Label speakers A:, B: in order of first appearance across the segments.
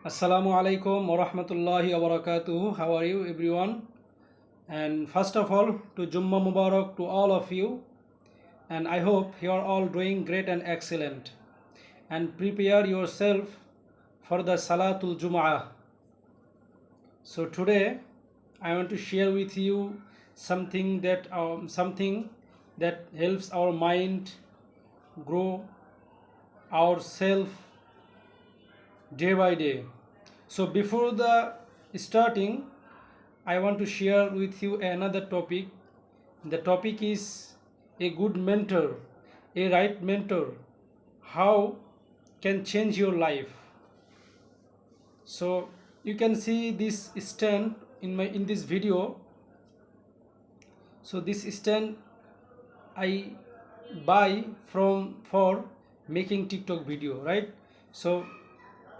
A: Assalamu alaikum wa rahmatullahi wa barakatuhu. How are you, everyone? And first of all, to Jummah Mubarak to all of you. And I hope you are all doing great and excellent. And prepare yourself for the Salatul Jum'ah. So today, I want to share with you something that helps our mind grow ourselves day by day. So before the starting, I want to share with you another topic. The topic is a good mentor, a right mentor, how can change your life. So you can see this stand in this video. So this stand I buy for making TikTok video, right? So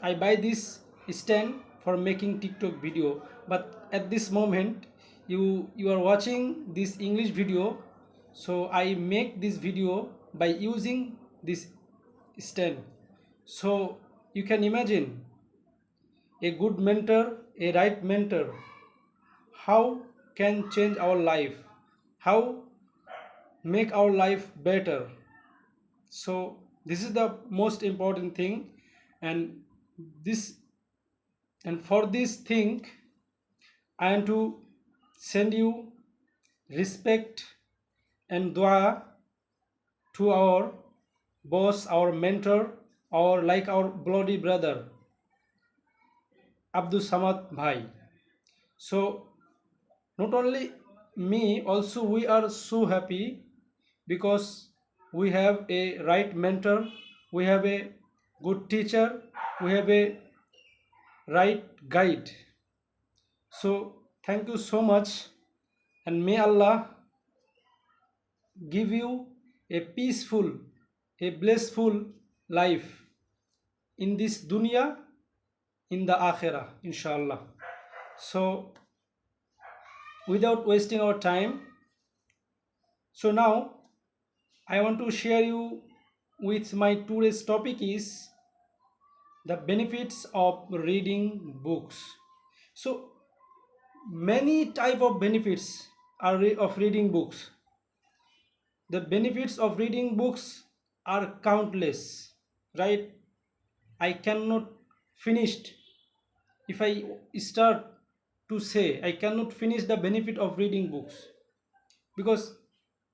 A: I buy this stand for making TikTok video, but at this moment you are watching this English video, so I make this video by using this stand. So you can imagine a good mentor, a right mentor, how can change our life, how make our life better. So this is the most important thing, and this and for this thing I am to send you respect and dua to our boss, our mentor, our bloody brother Abdul Samad Bhai. So not only me, also we are so happy because we have a right mentor, we have a good teacher, we have a right guide. So thank you so much, and may Allah give you a peaceful, a blissful life in this dunya, in the akhirah, inshallah. So without wasting our time, so now I want to share you with my today's topic is the benefits of reading books. So many type of benefits of reading books. The benefits of reading books are countless, right? I cannot finish. If I start to say, I cannot finish the benefit of reading books, because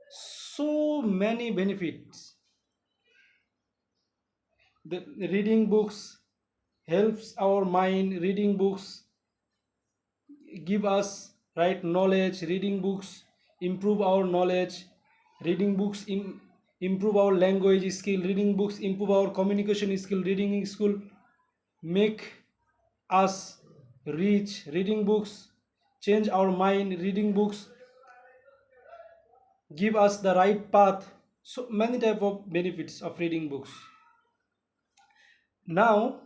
A: so many benefits. The reading books helps our mind, reading books give us right knowledge, reading books improve our knowledge, reading books improve our language skill, reading books improve our communication skill, reading school make us rich, reading books change our mind, reading books give us the right path. So many type of benefits of reading books. Now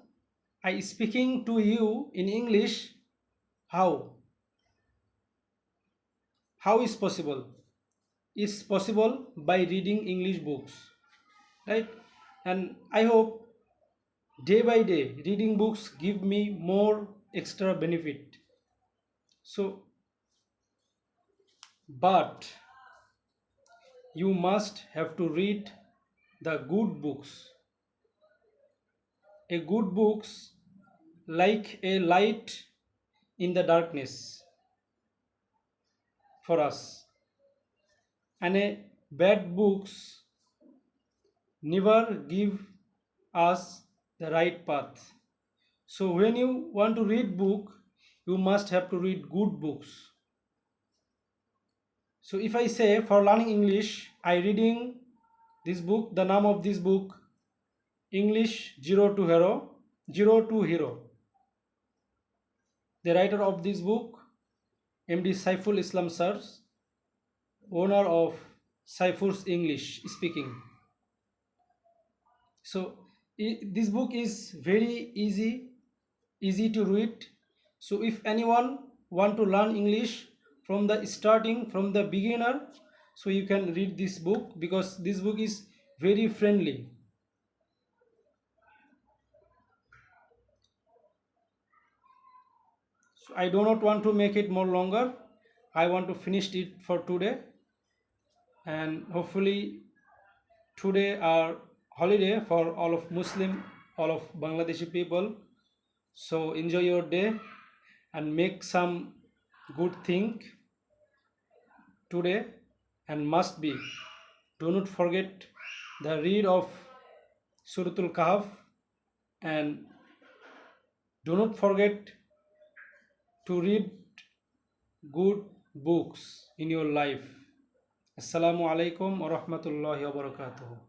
A: I speaking to you in English. How is possible? It's possible by reading English books, right? And I hope day by day reading books give me more extra benefit. So but you must have to read the good books. A good books like a light in the darkness for us, and a bad books never give us the right path. So when you want to read book, you must have to read good books. So if I say for learning English, I reading this book, the name of this book English Zero to Hero. The writer of this book MD Saiful Islam Sirs, owner of Saiful's English speaking. So this book is very easy to read. So if anyone want to learn English from the starting, from the beginner, so you can read this book, because this book is very friendly. So I do not want to make it more longer. I want to finish it for today, and hopefully today are holiday for all of Muslim, all of Bangladeshi people. So enjoy your day and make some good thing today, and must be, do not forget the read of Suratul Kahf, and do not forget to read good books in your life. Assalamu alaikum wa rahmatullahi wa barakatuhu.